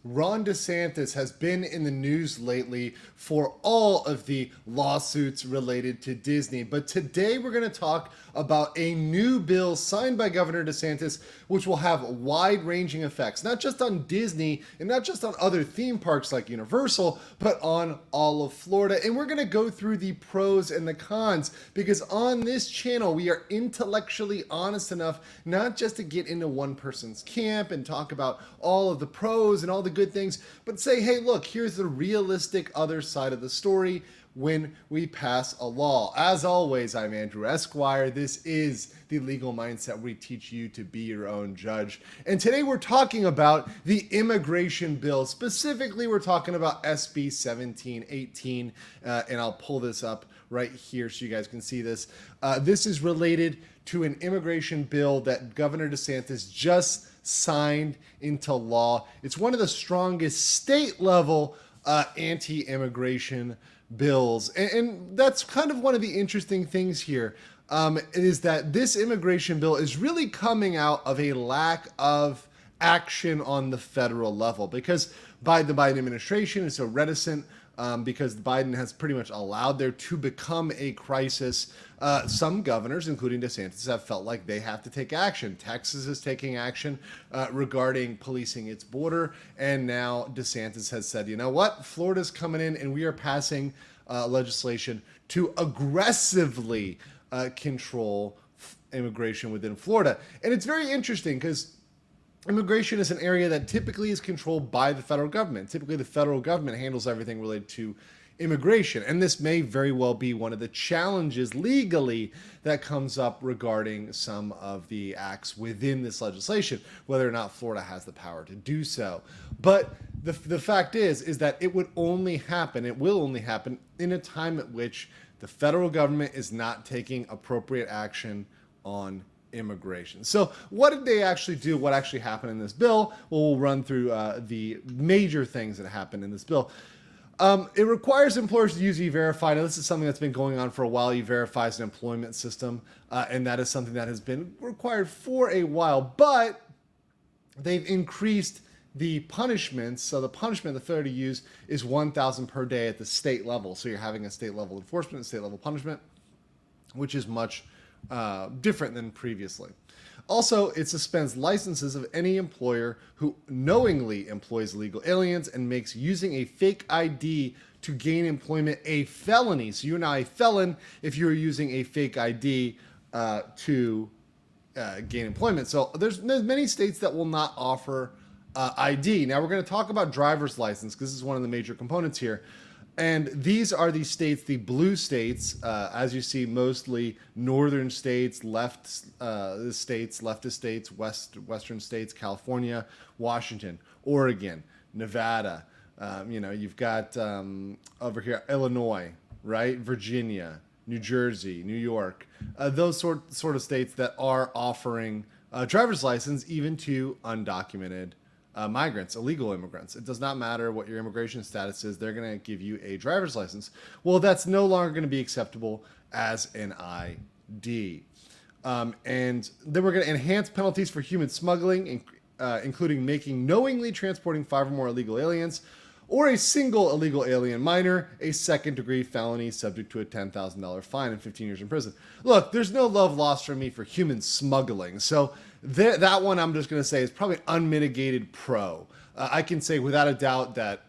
Ron DeSantis has been in the news lately for all of the lawsuits related to Disney. But today we're going to talk about a new bill signed by Governor DeSantis, which will have wide-ranging effects, not just on Disney and not just on other theme parks like Universal, but on all of Florida. And we're going to go through the pros and the cons, because on this channel, we are intellectually honest enough not just to get into one person's camp and talk about all of the pros and all the good things, but say, hey, look, here's the realistic other side of the story when we pass a law. As always, I'm Andrew Esquire. This is the Legal Mindset, where we teach you to be your own judge. And today we're talking about the immigration bill. Specifically, we're talking about SB 1718, and I'll pull this up right here so you guys can see this. This is related to an immigration bill that Governor DeSantis just signed into law. It's one of the strongest state-level anti-immigration bills. And that's kind of one of the interesting things here, is that this immigration bill is really coming out of a lack of action on the federal level, because by the Biden administration is so reticent, because Biden has pretty much allowed there to become a crisis. Some governors, including DeSantis, have felt like they have to take action. Texas is taking action regarding policing its border. And now DeSantis has said, you know what? Florida's coming in and we are passing legislation to aggressively control immigration within Florida. And it's very interesting because immigration is an area that typically is controlled by the federal government. Typically, the federal government handles everything related to immigration. And this may very well be one of the challenges legally that comes up regarding some of the acts within this legislation, whether or not Florida has the power to do so. But the fact is that it will only happen in a time at which the federal government is not taking appropriate action on immigration. So what did they actually do? What actually happened in this bill? Well, we'll run through the major things that happened in this bill. It requires employers to use E-Verify. Now, this is something that's been going on for a while. E-Verify is an employment system, and that is something that has been required for a while, but they've increased the punishments. So the punishment the failure to use is $1,000 per day at the state level. So you're having a state level enforcement, state level punishment, which is much different than previously. Also, it suspends licenses of any employer who knowingly employs illegal aliens and makes using a fake ID to gain employment a felony. So you're now a felon if you're using a fake ID to gain employment. So there's many states that will not offer ID. Now we're going to talk about driver's license, because this is one of the major components here. And these are the states, the blue states, as you see, mostly northern states, leftist states, western states, California, Washington, Oregon, Nevada. You've got over here, Illinois, right? Virginia, New Jersey, New York, those sort of states that are offering driver's license even to undocumented migrants, illegal immigrants. It does not matter what your immigration status is. They're going to give you a driver's license. Well, that's no longer going to be acceptable as an ID. And then we're going to enhance penalties for human smuggling, including making knowingly transporting 5 or more illegal aliens or a single illegal alien minor a second-degree felony subject to a $10,000 fine and 15 years in prison. Look, there's no love lost from me for human smuggling. So that one I'm just going to say is probably an unmitigated pro. I can say without a doubt that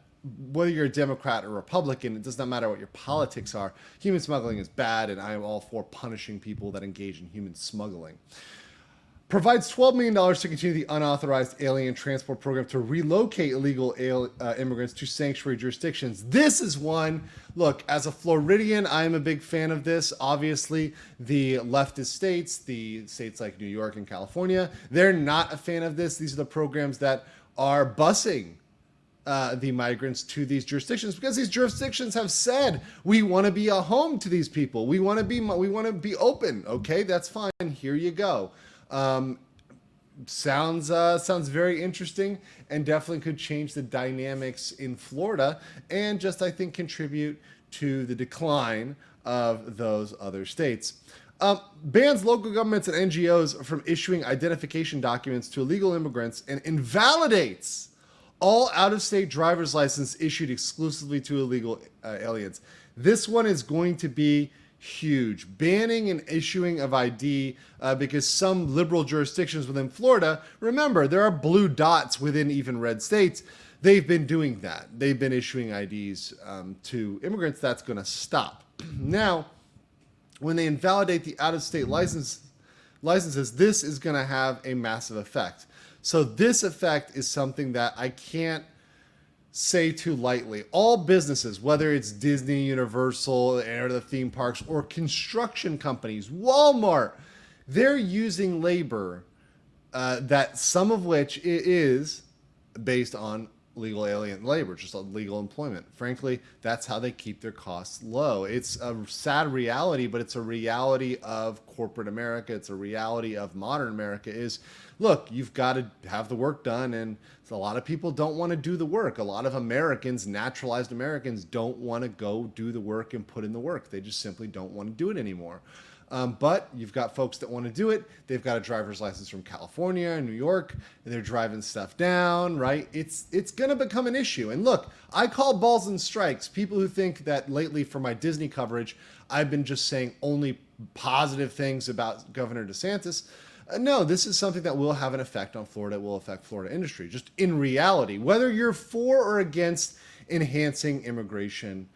whether you're a Democrat or Republican, it does not matter what your politics are. Human smuggling is bad, and I am all for punishing people that engage in human smuggling. Provides $12 million to continue the unauthorized alien transport program to relocate illegal immigrants to sanctuary jurisdictions. This is one, look, as a Floridian, I'm a big fan of this. Obviously, the leftist states, the states like New York and California, they're not a fan of this. These are the programs that are busing the migrants to these jurisdictions, because these jurisdictions have said, we want to be a home to these people. We want to be open. Okay, that's fine. Here you go. Sounds very interesting, and definitely could change the dynamics in Florida, and just, I think, contribute to the decline of those other states. Bans local governments and NGOs from issuing identification documents to illegal immigrants and invalidates all out-of-state driver's license issued exclusively to illegal aliens. This one is going to be huge. Banning and issuing of ID because some liberal jurisdictions within Florida, remember, there are blue dots within even red states. They've been doing that. They've been issuing IDs to immigrants. That's going to stop. Now, when they invalidate the out-of-state licenses, this is going to have a massive effect. So this effect is something that I can't say too lightly. All businesses, whether it's Disney, Universal, or the theme parks, or construction companies, Walmart, they're using labor that some of which is based on legal alien labor, just legal employment. Frankly, that's how they keep their costs low. It's a sad reality, but it's a reality of corporate America. It's a reality of modern America is, look, you've got to have the work done, and a lot of people don't want to do the work. A lot of Americans, naturalized Americans, don't want to go do the work and put in the work. They just simply don't want to do it anymore. But you've got folks that want to do it. They've got a driver's license from California and New York, and they're driving stuff down, right? It's going to become an issue. And look, I call balls and strikes. People who think that lately for my Disney coverage, I've been just saying only positive things about Governor DeSantis. No, this is something that will have an effect on Florida. It will affect Florida industry, just in reality, whether you're for or against enhancing immigration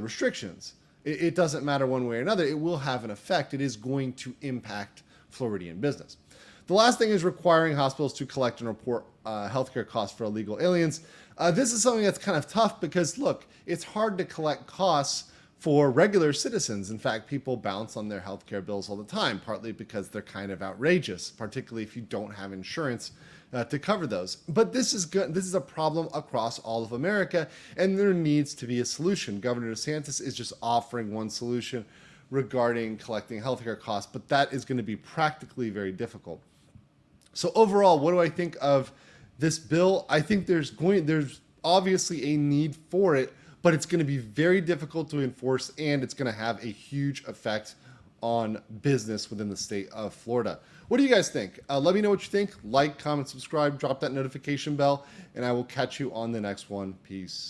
restrictions. It doesn't matter one way or another. It will have an effect. It is going to impact Floridian business. The last thing is requiring hospitals to collect and report healthcare costs for illegal aliens. This is something that's kind of tough because, look, it's hard to collect costs for regular citizens. In fact, people bounce on their healthcare bills all the time, partly because they're kind of outrageous, particularly if you don't have insurance to cover those. But this is good. This is a problem across all of America, and there needs to be a solution. Governor DeSantis is just offering one solution regarding collecting healthcare costs, but that is going to be practically very difficult. So overall, what do I think of this bill? I think there's obviously a need for it, but it's going to be very difficult to enforce, and it's going to have a huge effect on business within the state of Florida. What do you guys think? Let me know what you think. Like, comment, subscribe, drop that notification bell, and I will catch you on the next one. Peace.